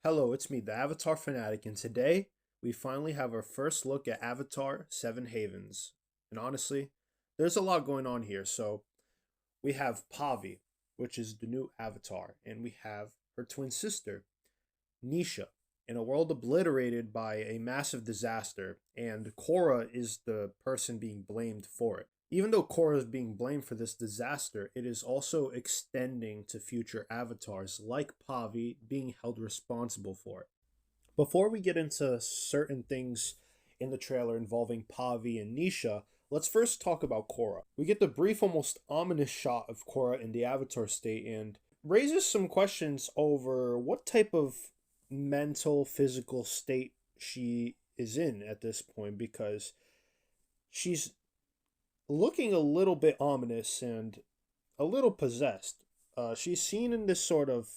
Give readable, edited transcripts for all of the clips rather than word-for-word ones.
Hello, it's me, the Avatar Fanatic, and today we finally have our first look at Avatar Seven Havens. And honestly, there's a lot going on here. So we have Pavi, which is the new Avatar, and we have her twin sister, Nisha, in a world obliterated by a massive disaster, and Korra is the person being blamed for it. Even though Korra is being blamed for this disaster, it is also extending to future avatars like Pavi being held responsible for it. Before we get into certain things in the trailer involving Pavi and Nisha, let's first talk about Korra. We get the brief, almost ominous shot of Korra in the Avatar state and raises some questions over what type of mental, physical state she is in at this point because she's looking a little bit ominous and a little possessed. She's seen in this sort of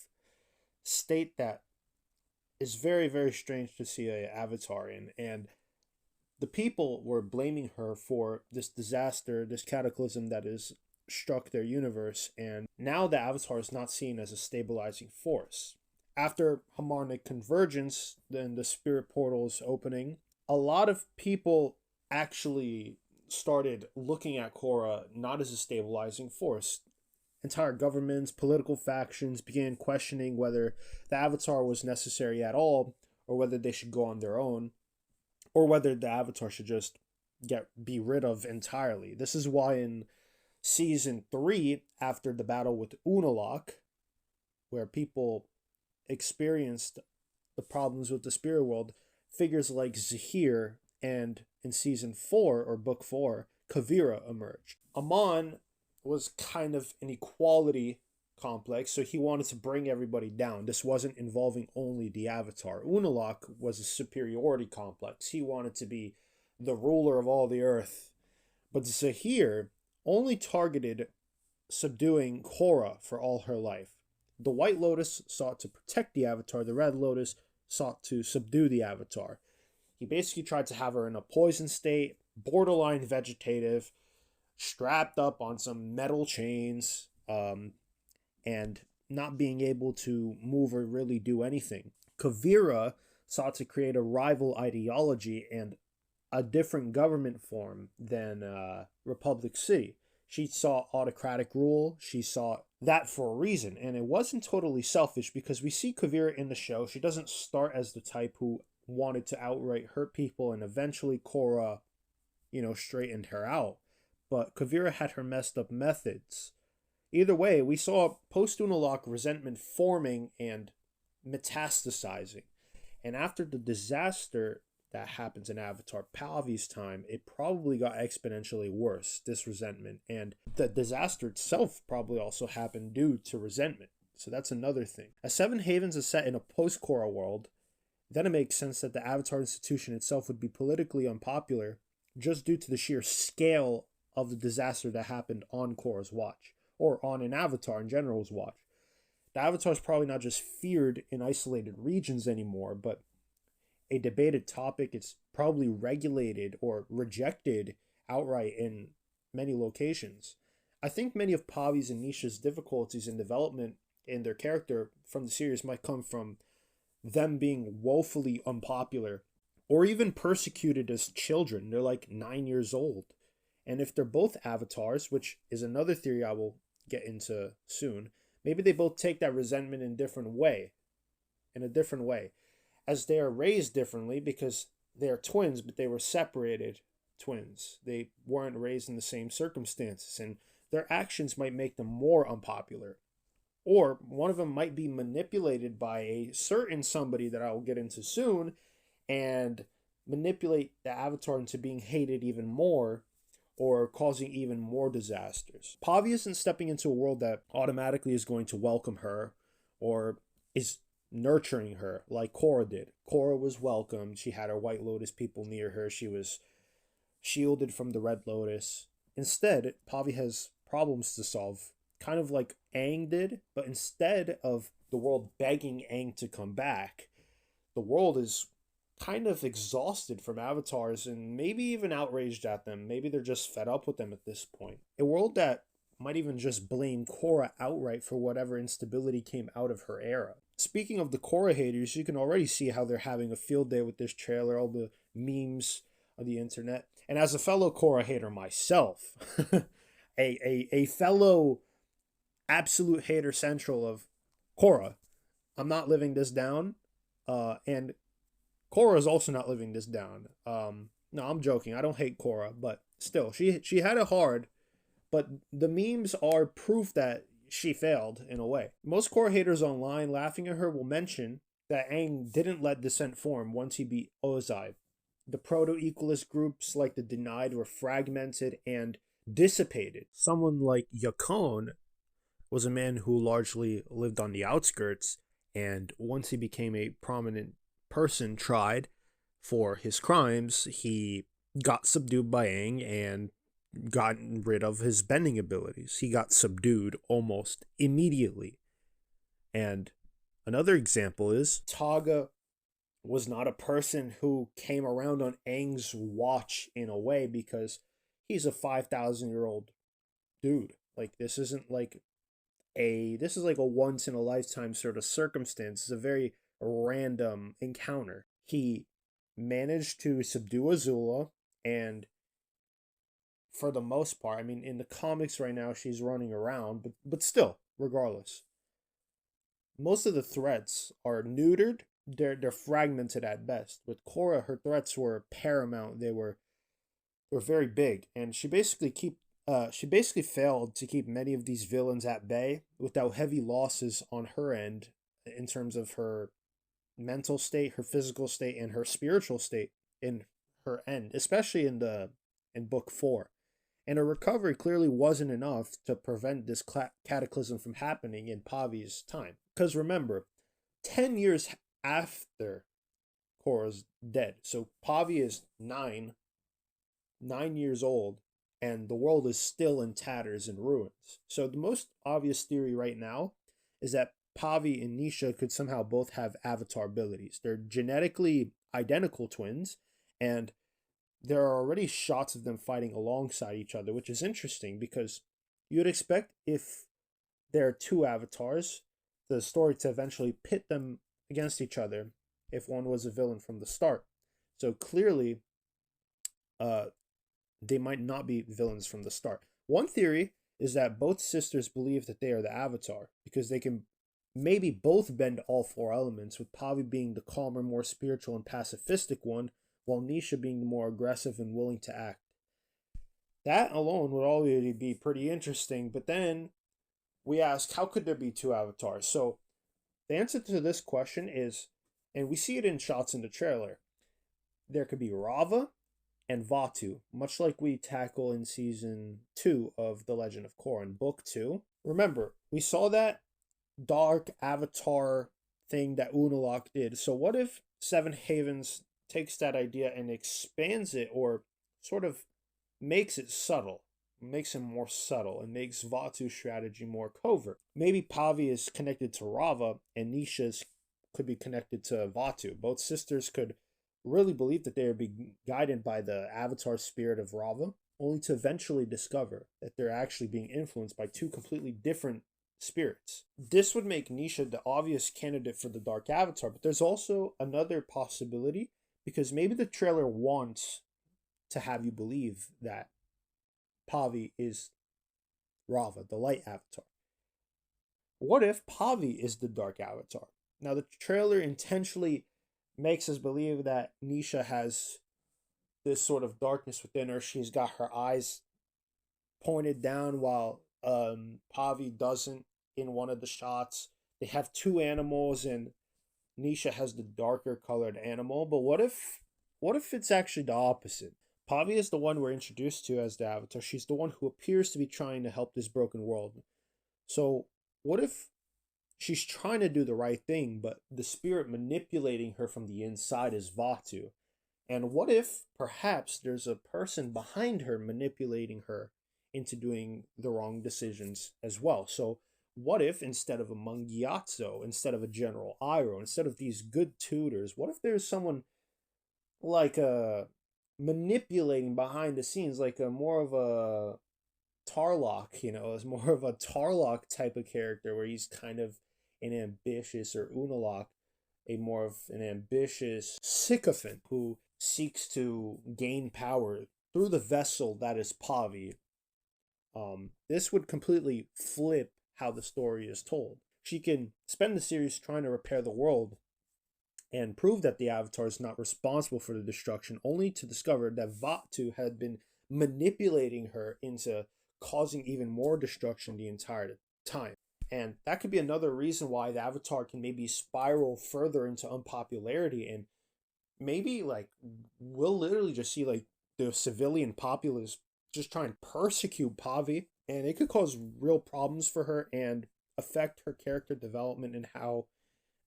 state that is very, very strange to see a avatar in, and the people were blaming her for this disaster, this cataclysm that has struck their universe, and now the avatar is not seen as a stabilizing force. After harmonic convergence, then the spirit portals opening, a lot of people actually started looking at Korra not as a stabilizing force. Entire governments, political factions began questioning whether the Avatar was necessary at all, or whether they should go on their own, or whether the Avatar should just be rid of entirely. This is why in season 3, after the battle with Unalaq, where people experienced the problems with the spirit world, figures like Zahir and in season 4 or book 4, Kavira emerged. Amon was kind of an equality complex, so he wanted to bring everybody down. This wasn't involving only the Avatar. Unalaq was a superiority complex. He wanted to be the ruler of all the earth. But Zahir only targeted subduing Korra for all her life. The White Lotus sought to protect the Avatar. The Red Lotus sought to subdue the Avatar. He basically tried to have her in a poison state, borderline vegetative, strapped up on some metal chains, and not being able to move or really do anything. Kavira sought to create a rival ideology and a different government form than Republic City. She saw autocratic rule. She saw that for a reason. And it wasn't totally selfish because we see Kavira in the show. She doesn't start as the type who wanted to outright hurt people, and eventually Korra, straightened her out. But Kavira had her messed up methods. Either way, we saw post-Unalaq resentment forming and metastasizing. And after the disaster that happens in Avatar Pavi's time, it probably got exponentially worse, this resentment. And the disaster itself probably also happened due to resentment. So that's another thing. As Seven Havens is set in a post-Korra world, then it makes sense that the Avatar institution itself would be politically unpopular just due to the sheer scale of the disaster that happened on Korra's watch, or on an Avatar in general's watch. The Avatar is probably not just feared in isolated regions anymore, but a debated topic. It's probably regulated or rejected outright in many locations. I think many of Pavi's and Nisha's difficulties in development in their character from the series might come from them being woefully unpopular or even persecuted as children. They're like 9 years old. And if they're both avatars, which is another theory I will get into soon, maybe they both take that resentment in a different way, as they are raised differently because they are twins, but they were separated twins. They weren't raised in the same circumstances, and their actions might make them more unpopular. Or one of them might be manipulated by a certain somebody that I will get into soon and manipulate the avatar into being hated even more or causing even more disasters. Pavi isn't stepping into a world that automatically is going to welcome her or is nurturing her like Korra did. Korra was welcomed. She had her White Lotus people near her. She was shielded from the Red Lotus. Instead, Pavi has problems to solve, kind of like Aang did, but instead of the world begging Aang to come back, the world is kind of exhausted from avatars and maybe even outraged at them. Maybe they're just fed up with them at this point. A world that might even just blame Korra outright for whatever instability came out of her era. Speaking of the Korra haters, you can already see how they're having a field day with this trailer, all the memes on the internet. And as a fellow Korra hater myself, a fellow absolute hater central of Korra, I'm not living this down. And Korra is also not living this down. No, I'm joking. I don't hate Korra, but still, she had it hard. But the memes are proof that she failed in a way. Most Korra haters online laughing at her will mention that Aang didn't let dissent form once he beat Ozai. The proto-equalist groups like the Denied were fragmented and dissipated. Someone like Yakon was a man who largely lived on the outskirts, and once he became a prominent person tried for his crimes, he got subdued by Aang and gotten rid of his bending abilities. He got subdued almost immediately. And another example is Taga was not a person who came around on Aang's watch in a way, because he's a 5,000-year-old dude. Like, this isn't like this is like a once in a lifetime sort of circumstance. It's a very random encounter. He managed to subdue Azula, and for the most part, I mean, in the comics right now, she's running around, but still, regardless, most of the threats are neutered. They're fragmented at best. With Korra, her threats were paramount. They were very big, and she basically failed to keep many of these villains at bay without heavy losses on her end in terms of her mental state, her physical state, and her spiritual state in her end, especially in book 4. And her recovery clearly wasn't enough to prevent this cataclysm from happening in Pavi's time. Because remember, 10 years after Korra's dead, so Pavi is 9 years old, and the world is still in tatters and ruins. So the most obvious theory right now is that Pavi and Nisha could somehow both have avatar abilities. They're genetically identical twins, and there are already shots of them fighting alongside each other, which is interesting because you'd expect, if there are two avatars, the story to eventually pit them against each other if one was a villain from the start. So clearly, they might not be villains from the start. One theory is that both sisters believe that they are the Avatar because they can maybe both bend all 4 elements, with Pavi being the calmer, more spiritual and pacifistic one, while Nisha being the more aggressive and willing to act. That alone would already be pretty interesting, but then we ask, how could there be 2 avatars? So the answer to this question is, and we see it in shots in the trailer, there could be Rava and Vaatu, much like we tackle in season 2 of The Legend of Korra in book 2. Remember, we saw that dark avatar thing that Unalaq did. So what if Seven Havens takes that idea and expands it, or sort of makes it subtle, makes him more subtle, and makes Vaatu's strategy more covert? Maybe Pavi is connected to Rava, and Nisha's could be connected to Vaatu. Both sisters could really believe that they are being guided by the avatar spirit of Rava, only to eventually discover that they're actually being influenced by 2 completely different spirits. This would make Nisha the obvious candidate for the Dark Avatar, but there's also another possibility, because maybe the trailer wants to have you believe that Pavi is Rava, the Light Avatar. What if Pavi is the Dark Avatar? Now, the trailer intentionally makes us believe that Nisha has this sort of darkness within her. She's got her eyes pointed down, while Pavi doesn't in one of the shots. They have 2 animals, and Nisha has the darker colored animal. But what if it's actually the opposite? Pavi is the one we're introduced to as the Avatar. She's the one who appears to be trying to help this broken world. So what if she's trying to do the right thing, but the spirit manipulating her from the inside is Vaatu? And what if perhaps there's a person behind her manipulating her into doing the wrong decisions as well? So what if, instead of a Mangiatso, instead of a General Iroh, instead of these good tutors, what if there's someone like manipulating behind the scenes, like a more of a Tarlock, is more of a Tarlock type of character, where he's kind of an ambitious, or Unalaq, a more of an ambitious sycophant who seeks to gain power through the vessel that is Pavi. This would completely flip how the story is told. She can spend the series trying to repair the world and prove that the Avatar is not responsible for the destruction, only to discover that Vaatu had been manipulating her into causing even more destruction the entire time. And that could be another reason why the Avatar can maybe spiral further into unpopularity, and maybe like we'll literally just see like the civilian populace just try and persecute Pavi, and it could cause real problems for her and affect her character development and how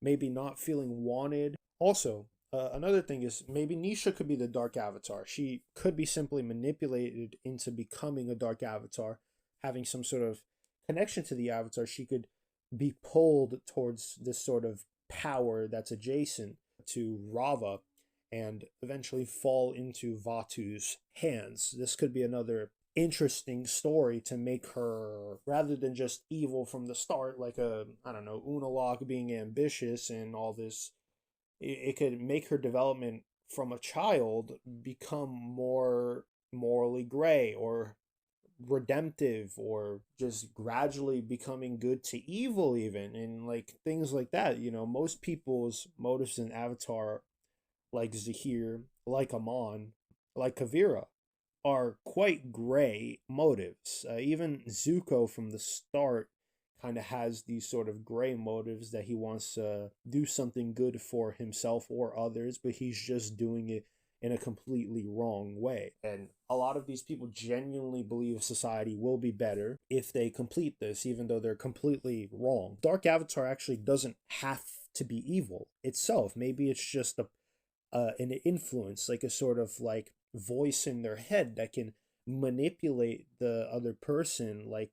maybe not feeling wanted. Also, another thing is maybe Nisha could be the Dark Avatar. She could be simply manipulated into becoming a Dark Avatar, having some sort of connection to the Avatar. She could be pulled towards this sort of power that's adjacent to Rava and eventually fall into Vaatu's hands. This could be another interesting story to make her, rather than just evil from the start, like a, I don't know, Unalaq being ambitious and all this, it could make her development from a child become more morally gray or redemptive, or just gradually becoming good to evil even, and like things like that. Most people's motives in Avatar, like Zahir, like Amon, like Kavira, are quite gray motives. Even Zuko from the start kind of has these sort of gray motives that he wants to do something good for himself or others, but he's just doing it in a completely wrong way. And a lot of these people genuinely believe society will be better if they complete this, even though they're completely wrong. Dark Avatar actually doesn't have to be evil itself. Maybe it's just an influence, like a sort of like voice in their head that can manipulate the other person, like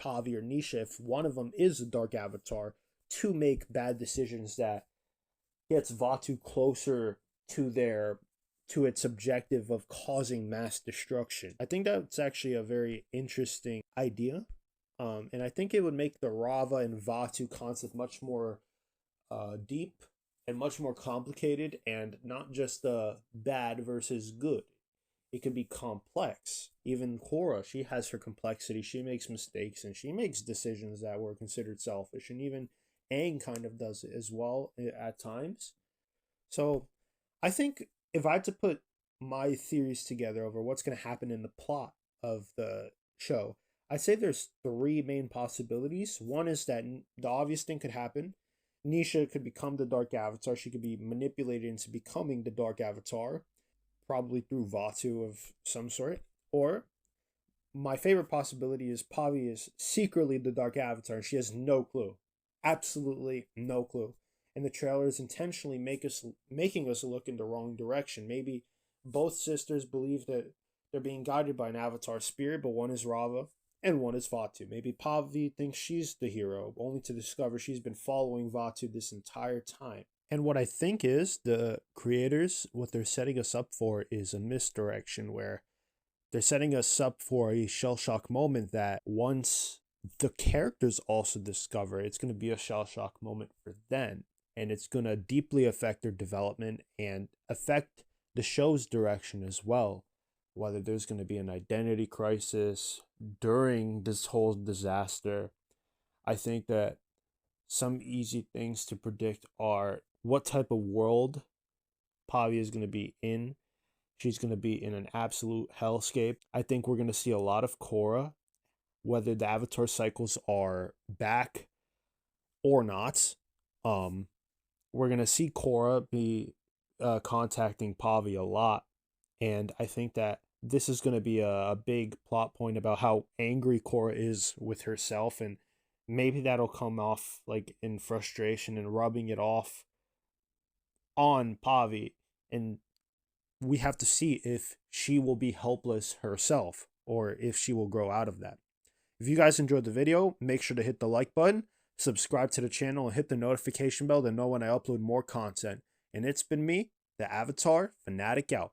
Pavi or Nisha, if one of them is a Dark Avatar, to make bad decisions that gets Vaatu closer to its objective of causing mass destruction. I think that's actually a very interesting idea. And I think it would make the Rava and Vaatu concept much more deep and much more complicated, and not just bad versus good. It could be complex. Even Korra, she has her complexity. She makes mistakes and she makes decisions that were considered selfish. And even Aang kind of does it as well at times. So I think if I had to put my theories together over what's going to happen in the plot of the show, I'd say there's three main possibilities. One is that the obvious thing could happen. Nisha could become the Dark Avatar. She could be manipulated into becoming the Dark Avatar, probably through Vaatu of some sort. Or my favorite possibility is Pavi is secretly the Dark Avatar and she has no clue. Absolutely no clue. And the trailer is intentionally making us look in the wrong direction. Maybe both sisters believe that they're being guided by an Avatar spirit, but one is Rava and one is Vaatu. Maybe Pavi thinks she's the hero, only to discover she's been following Vaatu this entire time. And what I think is the creators, what they're setting us up for is a misdirection, where they're setting us up for a shell shock moment that once the characters also discover, it's going to be a shell shock moment for them. And it's going to deeply affect their development and affect the show's direction as well. Whether there's going to be an identity crisis during this whole disaster. I think that some easy things to predict are what type of world Pavi is going to be in. She's going to be in an absolute hellscape. I think we're going to see a lot of Korra, whether the Avatar cycles are back or not. We're going to see Korra be contacting Pavi a lot. And I think that this is going to be a big plot point about how angry Korra is with herself, and maybe that'll come off like in frustration and rubbing it off on Pavi, and we have to see if she will be helpless herself or if she will grow out of that. If you guys enjoyed the video, make sure to hit the like button, subscribe to the channel, and hit the notification bell to know when I upload more content. And it's been me, the Avatar Fanatic, out.